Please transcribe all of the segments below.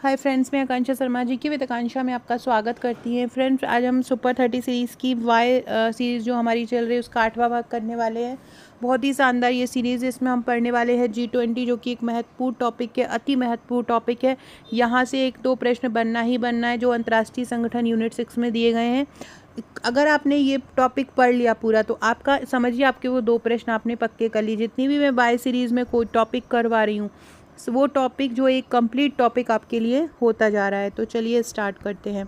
Hi friends, मैं आकांक्षा शर्मा जी की with आकांक्षा में आपका स्वागत करती हैं। फ्रेंड्स, आज हम सुपर 30 सीरीज़ की वाई सीरीज़ जो हमारी चल रही है उसका 8वां भाग करने वाले हैं। बहुत ही शानदार ये सीरीज़ है। इसमें हम पढ़ने वाले हैं G20, जो कि एक महत्वपूर्ण टॉपिक है, अति महत्वपूर्ण टॉपिक है। यहाँ से एक दो प्रश्न बनना ही बनना है जो अंतर्राष्ट्रीय संगठन यूनिट 6 में दिए गए हैं। अगर आपने ये टॉपिक पढ़ लिया पूरा तो आपका समझिए आपके वो दो प्रश्न आपने पक्के कर लिए। जितनी भी मैं वाई सीरीज़ में कोई टॉपिक करवा रही हूँ वो टॉपिक जो एक कंप्लीट टॉपिक आपके लिए होता जा रहा है। तो चलिए स्टार्ट करते हैं।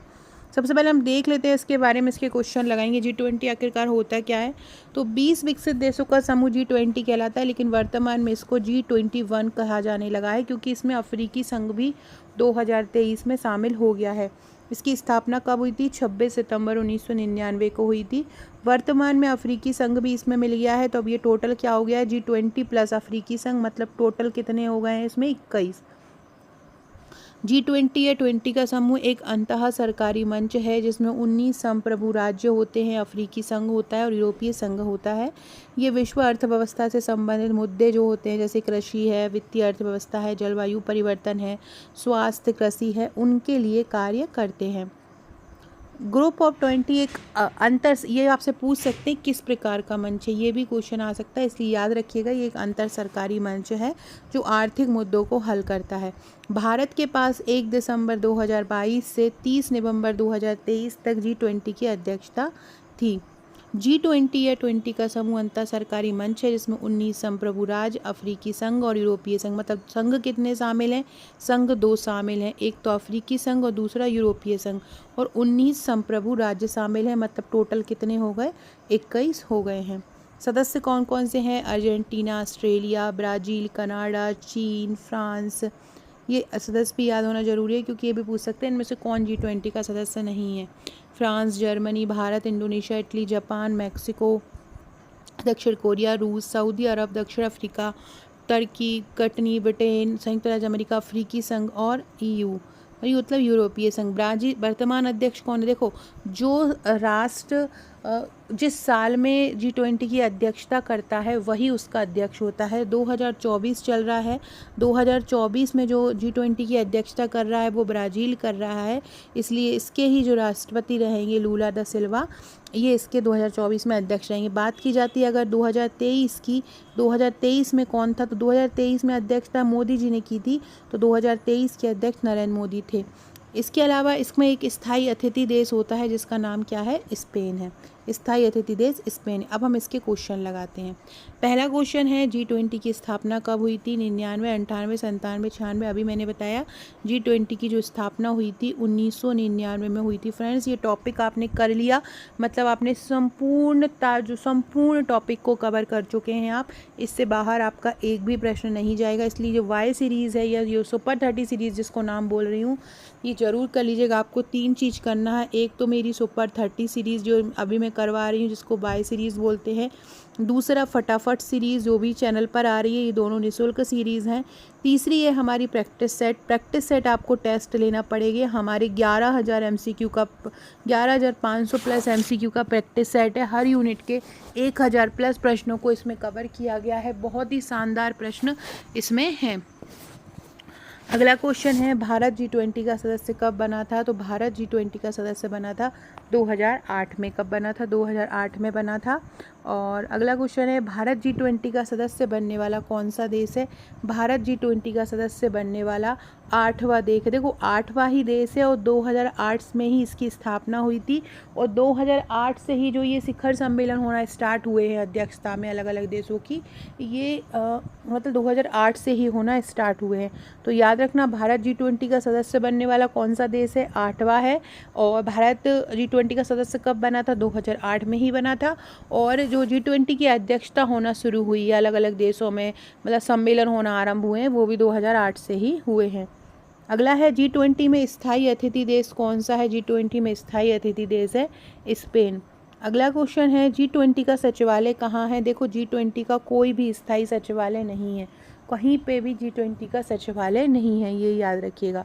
सबसे पहले हम देख लेते हैं इसके बारे में, इसके क्वेश्चन लगाएंगे। G20 आखिरकार होता क्या है? तो 20 विकसित देशों का समूह G20 कहलाता है, लेकिन वर्तमान में इसको G21 कहा जाने लगा है क्योंकि इसमें अफ्रीकी संघ भी 2023 में शामिल हो गया है। इसकी स्थापना कब हुई थी? 26 सितंबर 1999 को हुई थी। वर्तमान में अफ्रीकी संघ भी इसमें मिल गया है। तो अब ये टोटल क्या हो गया है? G20 प्लस अफ्रीकी संघ, मतलब टोटल कितने हो गए हैं इसमें? 21। G20 या 20 का समूह एक अंतः सरकारी मंच है जिसमें 19 संप्रभु राज्य होते हैं, अफ्रीकी संघ होता है और यूरोपीय संघ होता है। ये विश्व अर्थव्यवस्था से संबंधित मुद्दे जो होते हैं, जैसे कृषि है, वित्तीय अर्थव्यवस्था है, जलवायु परिवर्तन है, स्वास्थ्य, कृषि है, उनके लिए कार्य करते हैं। ग्रुप ऑफ 20 एक अंतर, ये आपसे पूछ सकते हैं किस प्रकार का मंच है, ये भी क्वेश्चन आ सकता है, इसलिए याद रखिएगा ये एक अंतर सरकारी मंच है जो आर्थिक मुद्दों को हल करता है। भारत के पास 1 दिसंबर 2022 से 30 नवंबर 2023 तक G20 की अध्यक्षता थी। G20 या 20 का समूह अंतर सरकारी मंच है जिसमें 19 संप्रभु राज्य, अफ्रीकी संघ और यूरोपीय संघ, मतलब संघ कितने शामिल हैं? संघ 2 शामिल हैं, एक तो अफ्रीकी संघ और दूसरा यूरोपीय संघ, और 19 संप्रभु राज्य शामिल हैं, मतलब टोटल कितने हो गए? 21 हो गए हैं। सदस्य कौन कौन से हैं? अर्जेंटीना, ऑस्ट्रेलिया, ब्राज़ील, कनाडा, चीन, फ्रांस। ये सदस्य भी याद होना जरूरी है क्योंकि ये भी पूछ सकते हैं इनमें से कौन G20 का सदस्य नहीं है। France, Germany, Bharat, Indonesia, Italy, Japan, Mexico, दक्षिण कोरिया, रूस, सऊदी अरब, दक्षिण अफ्रीका, तुर्की, कटनी, ब्रिटेन, संयुक्त राज्य अमेरिका, अफ्रीकी संघ और EU, मतलब यूरोपीय संघ। ब्राज़ील वर्तमान अध्यक्ष कौन है? देखो, जो राष्ट्र जिस साल में G20 की अध्यक्षता करता है वही उसका अध्यक्ष होता है। 2024 चल रहा है, 2024 में जो G20 की अध्यक्षता कर रहा है वो ब्राज़ील कर रहा है, इसलिए इसके ही जो राष्ट्रपति रहेंगे लूला दा सिल्वा, ये इसके 2024 में अध्यक्ष रहेंगे। बात की जाती है अगर 2023 की, 2023 में कौन था? तो 2023 में अध्यक्षता मोदी जी ने की थी, तो 2023 के अध्यक्ष नरेंद्र मोदी थे। इसके अलावा इसमें एक स्थायी अतिथि देश होता है जिसका नाम क्या है? स्पेन है। स्थायी अतिथि देश स्पेन है। अब हम इसके क्वेश्चन लगाते हैं। पहला क्वेश्चन है G20 की स्थापना कब हुई थी? 99, 98, 97, 96। अभी मैंने बताया G20 की जो स्थापना हुई थी 1999 में हुई थी। फ्रेंड्स, ये टॉपिक आपने कर लिया, मतलब आपने संपूर्ण टॉपिक को कवर कर चुके हैं आप। इससे बाहर आपका एक भी प्रश्न नहीं जाएगा, इसलिए जो वाई सीरीज़ है या जो सुपर 30 सीरीज़ जिसको नाम बोल रही हूँ, ये ज़रूर कर लीजिएगा। आपको 3 चीज़ करना है। एक तो मेरी सुपर 30 सीरीज़ जो अभी मैं करवा रही हूँ जिसको वाई सीरीज़ बोलते हैं। दूसरा फटाफट सीरीज़ जो भी चैनल पर आ रही है, ये दोनों निःशुल्क सीरीज़ हैं। तीसरी है हमारी प्रैक्टिस सेट। प्रैक्टिस सेट आपको टेस्ट लेना पड़ेगी। हमारे 11,000 MCQ का 11,500 प्लस MCQ का प्रैक्टिस सेट है। हर यूनिट के 1,000 प्लस प्रश्नों को इसमें कवर किया गया है। बहुत ही शानदार प्रश्न इसमें हैं। अगला क्वेश्चन है, भारत G20 का सदस्य कब बना था? तो भारत G20 का सदस्य बना था 2008 में। कब बना था? 2008 में बना था। और अगला क्वेश्चन है, भारत G20 का सदस्य बनने वाला कौन सा देश है? भारत G20 का सदस्य बनने वाला 8वां देश है। देखो, 8वां ही देश है और 2008 में ही इसकी स्थापना हुई थी, और 2008 से ही जो ये शिखर सम्मेलन होना स्टार्ट हुए हैं अध्यक्षता में अलग अलग देशों की, ये मतलब 2008 से ही होना स्टार्ट हुए हैं। तो याद रखना, भारत G20 का सदस्य बनने वाला कौन सा देश है? 8वां है। और भारत G20 का सदस्य कब बना था? 2008 में ही बना था। और जो G20 की अध्यक्षता होना शुरू हुई है अलग अलग देशों में, मतलब सम्मेलन होना आरंभ हुए हैं, वो भी 2008 से ही हुए हैं। अगला है, G20 में स्थायी अतिथि देश कौन सा है? G20 में स्थायी अतिथि देश है स्पेन। अगला क्वेश्चन है, G20 का सचिवालय कहाँ है? देखो, G20 का कोई भी स्थायी सचिवालय नहीं है, कहीं पे भी G20 का सचिवालय नहीं है, ये याद रखिएगा।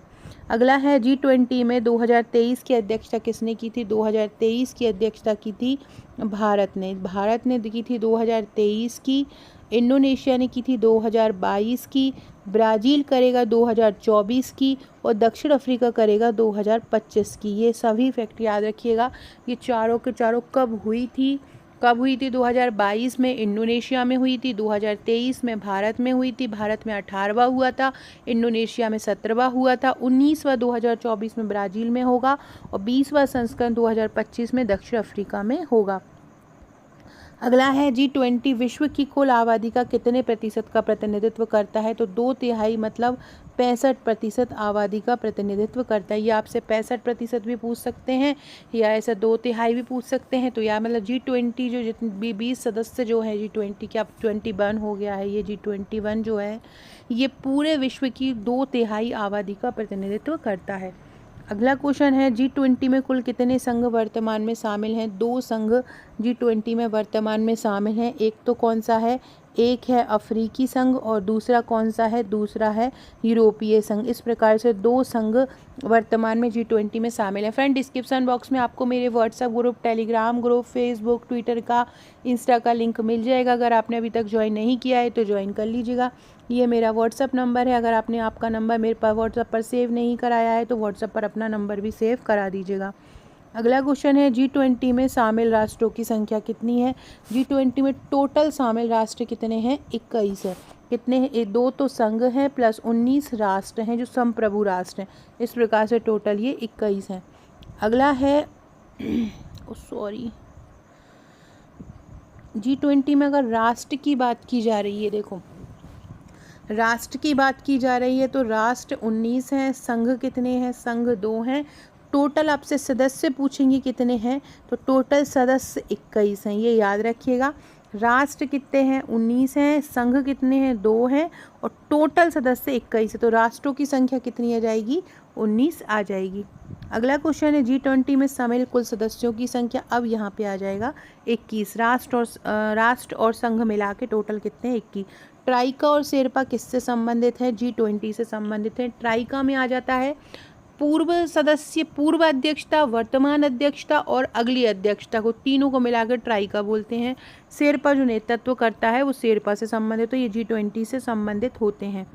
अगला है, G20 में 2023 की अध्यक्षता किसने की थी? 2023 की अध्यक्षता की थी भारत ने की थी 2023 की इंडोनेशिया ने की थी 2022 की, ब्राज़ील करेगा 2024 की और दक्षिण अफ्रीका करेगा 2025 की। ये सभी फैक्ट याद रखिएगा। ये चारों के चारों कब हुई थी? 2022 में इंडोनेशिया में हुई थी, 2023 में भारत में हुई थी, भारत में 18वां हुआ था, इंडोनेशिया में 17वां हुआ था, 19वां 2024 में ब्राज़ील में होगा और 20वां संस्करण 2025 में दक्षिण अफ्रीका में होगा। अगला है G20 विश्व की कुल आबादी का कितने प्रतिशत का प्रतिनिधित्व करता है? तो 2/3 मतलब 65% आबादी का प्रतिनिधित्व करता है। ये आपसे 65% भी पूछ सकते हैं या ऐसा 2/3 भी पूछ सकते हैं। तो यार मतलब G20 जो जितने 20 सदस्य जो है G20 के, अब 21 हो गया है, ये G21 जो है ये पूरे विश्व की 2/3 आबादी का प्रतिनिधित्व करता है। अगला क्वेश्चन है G20 में कुल कितने संघ वर्तमान में शामिल हैं? 2 संघ G20 में वर्तमान में शामिल हैं। एक तो कौन सा है? एक है अफ्रीकी संघ और दूसरा कौन सा है? दूसरा है यूरोपीय संघ। इस प्रकार से 2 संघ वर्तमान में G20 में शामिल है। फ्रेंड, डिस्क्रिप्शन बॉक्स में आपको मेरे WhatsApp group, Telegram group, Facebook, Twitter का, इंस्टा का लिंक मिल जाएगा। अगर आपने अभी तक ज्वाइन नहीं किया है तो ज्वाइन कर लीजिएगा। ये मेरा व्हाट्सएप नंबर है। अगर आपने आपका नंबर मेरे पास व्हाट्सएप पर सेव नहीं कराया है तो व्हाट्सएप पर अपना नंबर भी सेव करा दीजिएगा। अगला क्वेश्चन है G20 में शामिल राष्ट्रों की संख्या कितनी है? G20 में टोटल शामिल राष्ट्र कितने हैं? 21 है। कितने हैं? 2 तो संघ हैं प्लस 19 राष्ट्र हैं जो संप्रभु राष्ट्र हैं। इस प्रकार से टोटल ये 21 हैं। अगला है सॉरी, G20 में अगर राष्ट्र की बात की जा रही है, देखो राष्ट्र की बात की जा रही है तो राष्ट्र 19 हैं, संघ कितने हैं? संघ 2 हैं। टोटल आपसे सदस्य पूछेंगे कितने हैं, तो टोटल सदस्य 21 हैं। ये याद रखिएगा। राष्ट्र कितने हैं? 19 हैं, संघ कितने हैं? 2 हैं और टोटल सदस्य 21 है। तो राष्ट्रों की संख्या कितनी आ जाएगी? 19 आ जाएगी। अगला क्वेश्चन है G20 में शामिल कुल सदस्यों की संख्या, अब यहाँ पे आ जाएगा 21। राष्ट्र और संघ मिला के टोटल कितने? 21। ट्राइका और शेरपा किससे संबंधित है? G20 से संबंधित है। ट्राइका में आ जाता है पूर्व सदस्य, पूर्व अध्यक्षता, वर्तमान अध्यक्षता और अगली अध्यक्षता को, तीनों को मिलाकर ट्राइका बोलते हैं। शेरपा जो नेतृत्व करता है वो शेरपा से संबंधित, तो ये G20 से संबंधित होते हैं।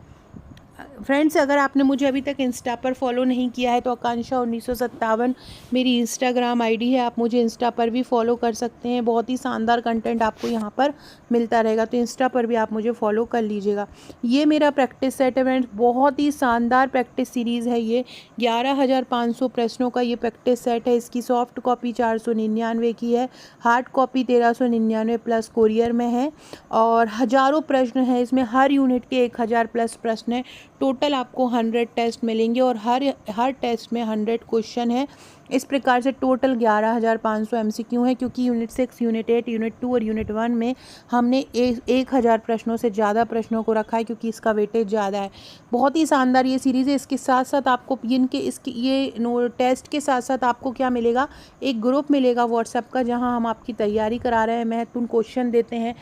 फ्रेंड्स, अगर आपने मुझे अभी तक इंस्टा पर फॉलो नहीं किया है तो आकांक्षा 1957 मेरी इंस्टाग्राम आईडी है। आप मुझे इंस्टा पर भी फॉलो कर सकते हैं। बहुत ही शानदार कंटेंट आपको यहाँ पर मिलता रहेगा, तो इंस्टा पर भी आप मुझे फॉलो कर लीजिएगा। ये मेरा प्रैक्टिस सेट है फ्रेंड्स, बहुत ही शानदार प्रैक्टिस सीरीज़ है ये। 11,500 प्रश्नों का ये प्रैक्टिस सेट है। इसकी सॉफ्ट कॉपी 499 की है, हार्ड कॉपी 1399 प्लस कोरियर में है और हज़ारों प्रश्न हैं इसमें। हर यूनिट के 1000 प्लस प्रश्न है। टोटल आपको 100 टेस्ट मिलेंगे और हर टेस्ट में 100 क्वेश्चन है। इस प्रकार से टोटल 11,500 MCQ है, क्योंकि यूनिट 6, यूनिट 8, यूनिट 2 और यूनिट 1 में हमने 1000 प्रश्नों से ज़्यादा प्रश्नों को रखा है, क्योंकि इसका वेटेज ज़्यादा है। बहुत ही शानदार ये सीरीज़ है। इसके साथ साथ आपको ये टेस्ट के साथ साथ आपको क्या मिलेगा? एक ग्रुप मिलेगा व्हाट्सएप का, जहाँ हम आपकी तैयारी करा रहे हैं, महत्वपूर्ण क्वेश्चन देते हैं।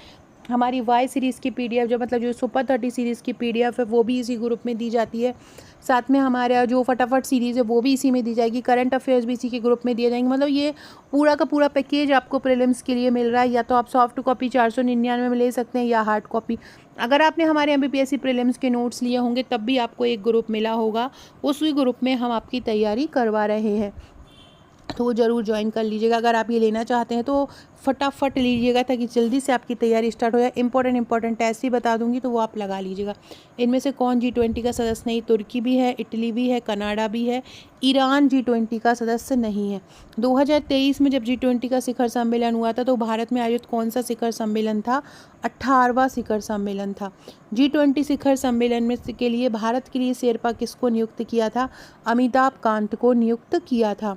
हमारी वाई सीरीज़ की PDF जो मतलब जो सुपर 30 सीरीज़ की PDF है वो भी इसी ग्रुप में दी जाती है। साथ में हमारा जो फटाफट सीरीज़ है वो भी इसी में दी जाएगी। करंट अफेयर्स भी इसी के ग्रुप में दिए जाएंगे। मतलब ये पूरा का पूरा पैकेज आपको प्रीलिम्स के लिए मिल रहा है। या तो आप सॉफ्ट कॉपी 499 में ले सकते हैं या हार्ड कॉपी। अगर आपने हमारे MPPSC प्रीलिम्स के नोट्स लिए होंगे तब भी आपको एक ग्रुप मिला होगा, उसी ग्रुप में हम आपकी तैयारी करवा रहे हैं, तो वो ज़रूर ज्वाइन कर लीजिएगा। अगर आप ये लेना चाहते हैं तो फटाफट लीजिएगा, ताकि जल्दी से आपकी तैयारी स्टार्ट हो जाए। इंपॉर्टेंट टेस्ट ही बता दूंगी तो वो आप लगा लीजिएगा। इनमें से कौन G20 का सदस्य नहीं? तुर्की भी है, इटली भी है, कनाडा भी है, ईरान G20 का सदस्य नहीं है। 2023 में जब G20 का शिखर सम्मेलन हुआ था तो भारत में आयोजित कौन सा शिखर सम्मेलन था? 18वां शिखर सम्मेलन था। G20 शिखर सम्मेलन में के लिए भारत के लिए शेरपा किसको नियुक्त किया था? अमिताभ कांत को नियुक्त किया था।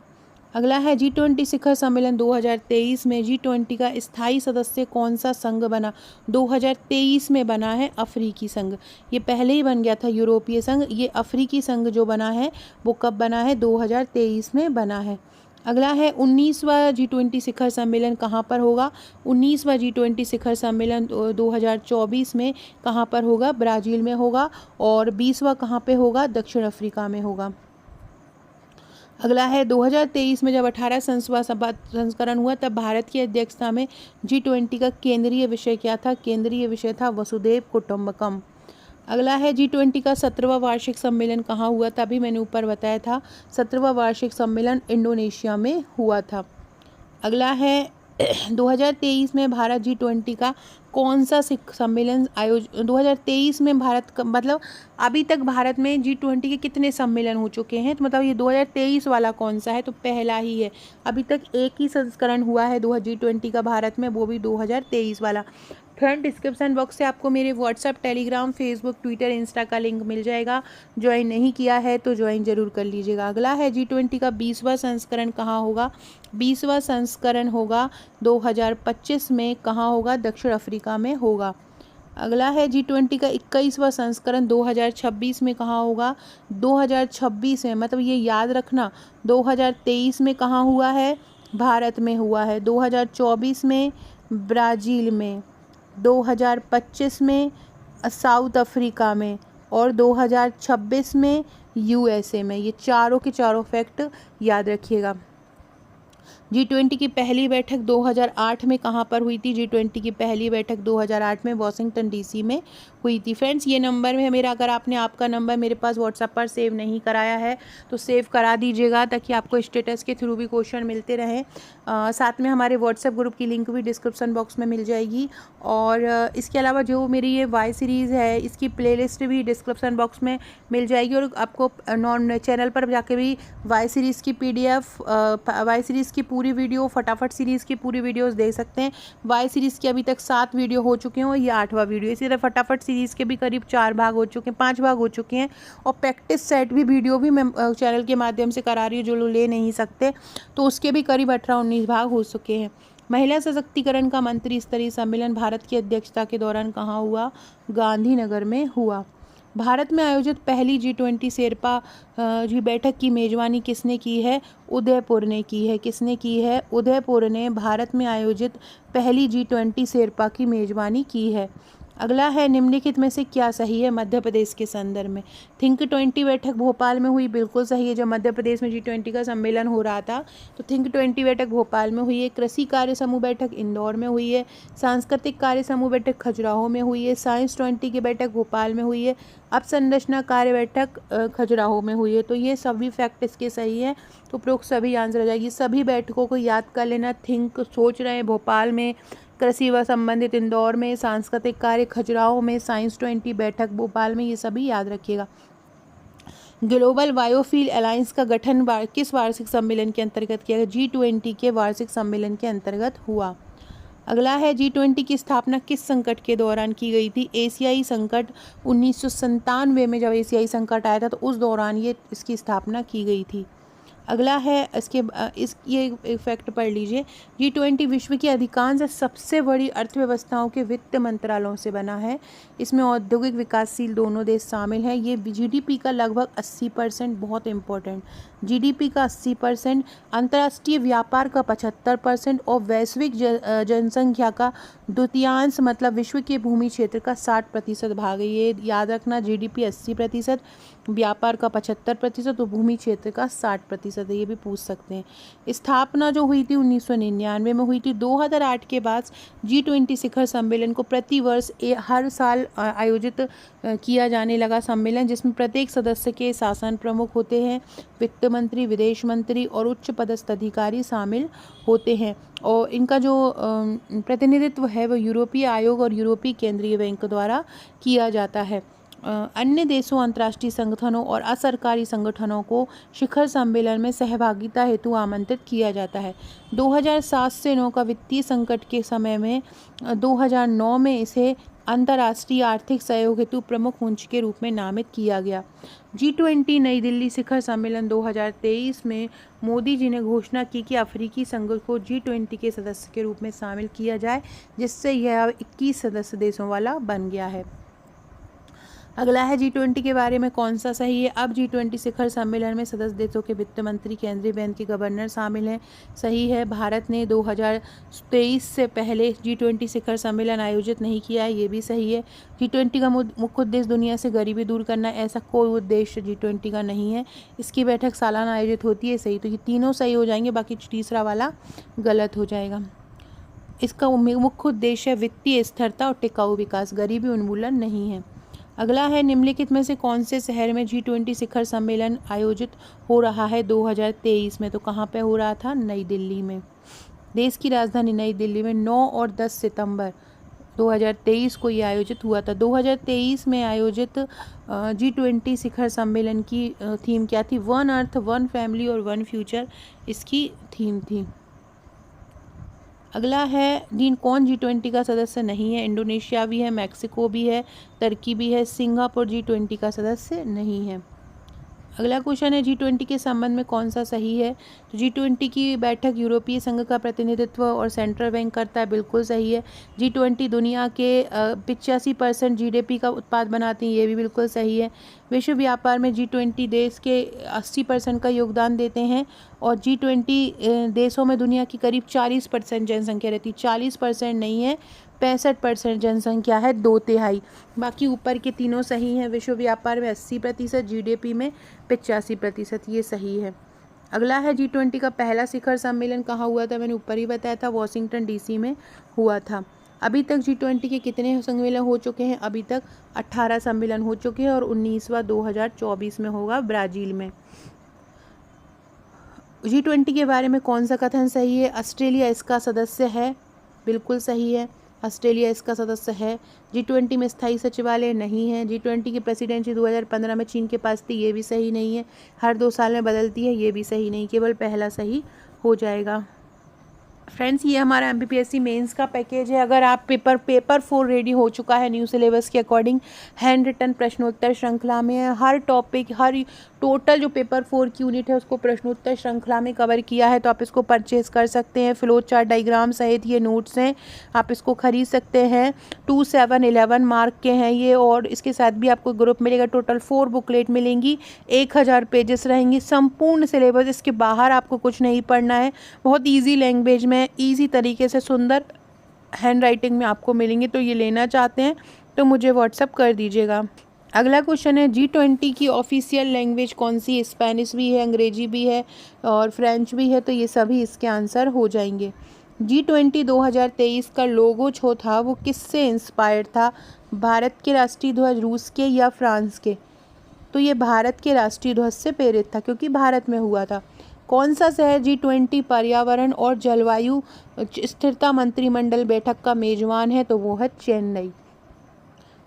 अगला है G20 शिखर सम्मेलन 2023 में G20 का स्थायी सदस्य कौन सा संघ बना? 2023 में बना है अफ्रीकी संघ। ये पहले ही बन गया था यूरोपीय संघ। ये अफ्रीकी संघ जो बना है वो कब बना है? 2023 में बना है। अगला है 19वां G20 शिखर सम्मेलन कहाँ पर होगा? 19वां G20 शिखर सम्मेलन 2024 में कहाँ पर होगा? ब्राज़ील में होगा। और 20वां कहाँ पे होगा? दक्षिण अफ्रीका में होगा। अगला है 2023 में जब 18 संस्करण हुआ तब भारत की अध्यक्षता में G20 का केंद्रीय विषय क्या था? केंद्रीय विषय था वसुधैव कुटुंबकम। अगला है G20 का 17वां वार्षिक सम्मेलन कहाँ हुआ था? अभी मैंने ऊपर बताया था 17वां वार्षिक सम्मेलन इंडोनेशिया में हुआ था। अगला है 2023 में भारत G20 का कौन सा सम्मेलन 2023 में भारत का मतलब अभी तक भारत में G20 के कितने सम्मेलन हो चुके हैं, तो मतलब ये 2023 वाला कौन सा है? तो पहला ही है। अभी तक एक ही संस्करण हुआ है G20 का भारत में, वो भी 2023 वाला। फ्रेंड, डिस्क्रिप्शन बॉक्स से आपको मेरे WhatsApp, Telegram, Facebook, Twitter, Insta का लिंक मिल जाएगा। ज्वाइन नहीं किया है तो ज्वाइन जरूर कर लीजिएगा। अगला है G20 का 20वां संस्करण कहाँ होगा? 20वां संस्करण होगा 2025 में। कहाँ होगा? दक्षिण अफ्रीका में होगा। अगला है G20 का 21वां संस्करण 2026 में कहाँ होगा? 2026 में, मतलब ये याद रखना 2023 में कहाँ हुआ है? भारत में हुआ है। 2024 में ब्राज़ील में, 2025 में साउथ अफ्रीका में और 2026 में USA में। ये चारों के चारों फैक्ट याद रखिएगा। G20 की पहली बैठक 2008 में कहाँ पर हुई थी? G20 की पहली बैठक 2008 में वॉशिंगटन DC में हुई थी। फ्रेंड्स, ये नंबर है मेरा, अगर आपने आपका नंबर मेरे पास व्हाट्सएप पर सेव नहीं कराया है तो सेव करा दीजिएगा, ताकि आपको स्टेटस के थ्रू भी क्वेश्चन मिलते रहें। साथ में हमारे व्हाट्सएप ग्रुप की लिंक भी डिस्क्रिप्शन बॉक्स में मिल जाएगी। और इसके अलावा जो मेरी ये वाई सीरीज़ है, इसकी प्लेलिस्ट भी डिस्क्रिप्शन बॉक्स में मिल जाएगी। और आपको नॉन चैनल पर जाके भी वाई सीरीज़ की PDF, वाई सीरीज़ की पूरी वीडियो, फटाफट सीरीज़ की पूरी वीडियोस देख सकते हैं। वाई सीरीज़ की अभी तक 7 वीडियो हो चुके हैं और ये 8वां वीडियो। इसी तरह फटाफट सीरीज़ के भी करीब 4 भाग हो चुके हैं, 5 भाग हो चुके हैं। और प्रैक्टिस सेट भी वीडियो भी मैं चैनल के माध्यम से करा रही हूँ, जो लोग ले नहीं सकते तो उसके भी करीब 18-19 भाग हो चुके हैं। महिला सशक्तिकरण का मंत्री स्तरीय सम्मेलन भारत की अध्यक्षता के दौरान कहाँ हुआ? गांधीनगर में हुआ। भारत में आयोजित पहली G20 शेरपा जी बैठक की मेजबानी किसने की है? उदयपुर ने की है। किसने की है? उदयपुर ने भारत में आयोजित पहली G20 शेरपा की मेजबानी की है। अगला है निम्नलिखित में से क्या सही है मध्य प्रदेश के संदर्भ में? थिंक 20 बैठक भोपाल में हुई, बिल्कुल सही है। जब मध्य प्रदेश में G20 का सम्मेलन हो रहा था तो थिंक 20 बैठक भोपाल में हुई है। कृषि कार्य समूह बैठक इंदौर में हुई है। सांस्कृतिक कार्य समूह बैठक खजुराहो में हुई है। साइंस 20 की बैठक भोपाल में हुई है। अपसंरचना कार्य बैठक खजुराहो में हुई है। तो ये सभी फैक्ट इसके सही है, तो उपरोक्त सभी आंसर आ जाएगी। सभी बैठकों को याद कर लेना। थिंक सोच रहे हैं भोपाल में, कृषि व संबंधित इंदौर में, सांस्कृतिक कार्य खजुराहो में, साइंस 20 बैठक भोपाल में, ये सभी याद रखिएगा। ग्लोबल बायोफ्यूल अलायंस का गठन किस वार्षिक सम्मेलन के अंतर्गत किया गया? G20 के वार्षिक सम्मेलन के अंतर्गत हुआ। अगला है G20 की स्थापना किस संकट के दौरान की गई थी? एशियाई संकट 1997 में जब एशियाई संकट आया था तो उस दौरान इसकी स्थापना की गई थी। अगला है ये फैक्ट पढ़ लीजिए। G20 विश्व की अधिकांश सबसे बड़ी अर्थव्यवस्थाओं के वित्त मंत्रालयों से बना है। इसमें औद्योगिक विकासशील दोनों देश शामिल हैं। ये GDP का लगभग 80%, बहुत इम्पोर्टेंट, GDP का 80%, अंतर्राष्ट्रीय व्यापार का 75% और वैश्विक जनसंख्या का द्वितीयांश, मतलब विश्व के भूमि क्षेत्र का 60% भाग है। ये याद रखना, GDP 80%, व्यापार का 75% और भूमि क्षेत्र का 60% है। ये भी पूछ सकते हैं। स्थापना जो हुई थी 1999 में हुई थी। 2008 के बाद G20 शिखर सम्मेलन को प्रतिवर्ष हर साल आयोजित किया जाने लगा सम्मेलन, जिसमें प्रत्येक सदस्य के शासन प्रमुख होते हैं, वित्त मंत्री, विदेश मंत्री और उच्च पदस्थ अधिकारी शामिल होते हैं। और इनका जो प्रतिनिधित्व है वो यूरोपीय आयोग और यूरोपीय केंद्रीय बैंक द्वारा किया जाता है। अन्य देशों, अंतर्राष्ट्रीय संगठनों और असरकारी संगठनों को शिखर सम्मेलन में सहभागिता हेतु आमंत्रित किया जाता है। 2007 से 9 का वित्तीय संकट के समय में 2009 में इसे अंतर्राष्ट्रीय आर्थिक सहयोग हेतु प्रमुख मंच के रूप में नामित किया गया। G20 नई दिल्ली शिखर सम्मेलन 2023 में मोदी जी ने घोषणा की कि अफ्रीकी संघ को G20 के सदस्य के रूप में शामिल किया जाए, जिससे यह 21 सदस्य देशों वाला बन गया है। अगला है G20 के बारे में कौन सा सही है। अब G20 शिखर सम्मेलन में सदस्य देशों के वित्त मंत्री, केंद्रीय बैंक के गवर्नर शामिल हैं। सही है। भारत ने 2023 से पहले G20 शिखर सम्मेलन आयोजित नहीं किया है, ये भी सही है। G20 का मुख्य उद्देश्य दुनिया से गरीबी दूर करना, ऐसा कोई उद्देश्य G20 का नहीं है। इसकी बैठक सालाना आयोजित होती है, सही। तो ये तीनों सही हो जाएंगे, बाकी तीसरा वाला गलत हो जाएगा। इसका मुख्य उद्देश्य है वित्तीय स्थिरता और टिकाऊ विकास, गरीबी उन्मूलन नहीं है। अगला है निम्नलिखित में से कौन से शहर में G20 शिखर सम्मेलन आयोजित हो रहा है 2023 में। तो कहाँ पे हो रहा था, नई दिल्ली में। देश की राजधानी नई दिल्ली में 9 और 10 सितंबर 2023 को ये आयोजित हुआ था। 2023 में आयोजित G20 शिखर सम्मेलन की थीम क्या थी, वन अर्थ, वन फैमिली और वन फ्यूचर इसकी थीम थी। अगला है कौन G20 का सदस्य नहीं है। इंडोनेशिया भी है, मैक्सिको भी है, तुर्की भी है, सिंगापुर G20 का सदस्य नहीं है। अगला क्वेश्चन है G20 के संबंध में कौन सा सही है। तो G20 की बैठक यूरोपीय संघ का प्रतिनिधित्व और सेंट्रल बैंक करता है, बिल्कुल सही है। G20 दुनिया के 85% GDP का उत्पाद बनाते हैं, ये भी बिल्कुल सही है। विश्व व्यापार में G20 देश के 80% का योगदान देते हैं और G20 देशों में दुनिया की करीब 40% जनसंख्या रहती है, 40% नहीं है, 65% जनसंख्या है, 2/3। बाकी ऊपर के तीनों सही हैं। विश्व व्यापार में 80%, GDP में 85%, ये सही है। अगला है G20 का पहला शिखर सम्मेलन कहाँ हुआ था, मैंने ऊपर ही बताया था, वॉशिंगटन DC में हुआ था। अभी तक G20 के कितने सम्मेलन हो चुके हैं, अभी तक 18 सम्मेलन हो चुके हैं और 19वां 2024 में होगा ब्राज़ील में। G20 के बारे में कौन सा कथन सही है। ऑस्ट्रेलिया इसका सदस्य है, बिल्कुल सही है, ऑस्ट्रेलिया इसका सदस्य है। G20 में स्थायी सचिवालय नहीं है। G20 की प्रेसिडेंसी 2015 में चीन के पास थी, ये भी सही नहीं है। हर 2 साल में बदलती है, ये भी सही नहीं, केवल पहला सही हो जाएगा। फ्रेंड्स, ये हमारा MPPSC मेंस का पैकेज है। अगर आप पेपर 4 रेडी हो चुका है न्यू सिलेबस के अकॉर्डिंग, हैंड रिटन प्रश्नोत्तर श्रृंखला में है। हर टॉपिक, हर टोटल जो पेपर 4 की यूनिट है उसको प्रश्नोत्तर श्रृंखला में कवर किया है, तो आप इसको परचेज कर सकते हैं। फ्लो चार्ट डायग्राम सहित ये नोट्स हैं, आप इसको खरीद सकते हैं। 2, 7, 11 मार्क के हैं ये, और इसके साथ भी आपको ग्रुप मिलेगा। टोटल 4 बुकलेट मिलेंगी, 1000 पेजेस रहेंगी, संपूर्ण सिलेबस, इसके बाहर आपको कुछ नहीं पढ़ना है। बहुत ईजी लैंग्वेज में, ईजी तरीके से, सुंदर हैंड राइटिंग में आपको मिलेंगे। तो ये लेना चाहते हैं तो मुझे व्हाट्सअप कर दीजिएगा। अगला क्वेश्चन है G20 की ऑफिशियल लैंग्वेज कौन सी है। स्पेनिश भी है, अंग्रेजी भी है और फ्रेंच भी है, तो ये सभी इसके आंसर हो जाएंगे। G20 2023 का लोगो जो था वो किससे इंस्पायर्ड था। भारत के राष्ट्रीय ध्वज, रूस के या फ्रांस के। तो ये भारत के राष्ट्रीय ध्वज से प्रेरित था क्योंकि भारत में हुआ था। कौन सा शहर G20 पर्यावरण और जलवायु स्थिरता मंत्रिमंडल बैठक का मेजबान है, तो वो है चेन्नई।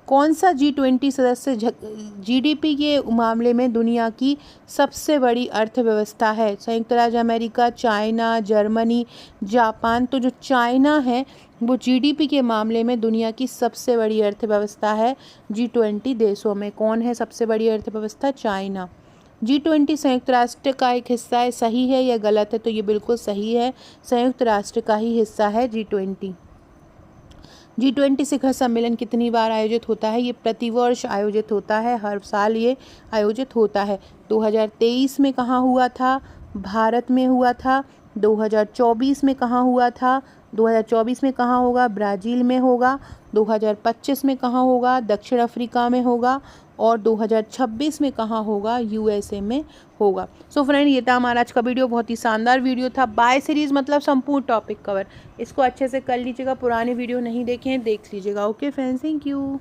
कौन सा G20 सदस्य GDP के मामले में दुनिया की सबसे बड़ी अर्थव्यवस्था है। संयुक्त राज्य अमेरिका, चाइना, जर्मनी, जापान। तो जो चाइना है वो GDP के मामले में दुनिया की सबसे बड़ी अर्थव्यवस्था है। G20 देशों में कौन है सबसे बड़ी अर्थव्यवस्था, चाइना। G20 संयुक्त राष्ट्र का एक हिस्सा है, सही है या गलत है। तो ये बिल्कुल सही है, संयुक्त राष्ट्र का ही हिस्सा है G20। G20 शिखर सम्मेलन कितनी बार आयोजित होता है। ये प्रतिवर्ष आयोजित होता है, हर साल ये आयोजित होता है। 2023 में कहाँ हुआ था, भारत में हुआ था। 2024 में कहाँ हुआ था, 2024 में कहाँ होगा, ब्राज़ील में होगा। 2025 में कहाँ होगा, दक्षिण अफ्रीका में होगा। और 2026 में कहाँ होगा, USA में होगा। सो फ्रेंड, ये था हमारा आज का वीडियो, बहुत ही शानदार वीडियो था। बाय सीरीज़ मतलब संपूर्ण टॉपिक कवर, इसको अच्छे से कर लीजिएगा। पुराने वीडियो नहीं देखे हैं, देख लीजिएगा। Okay friends, thank you.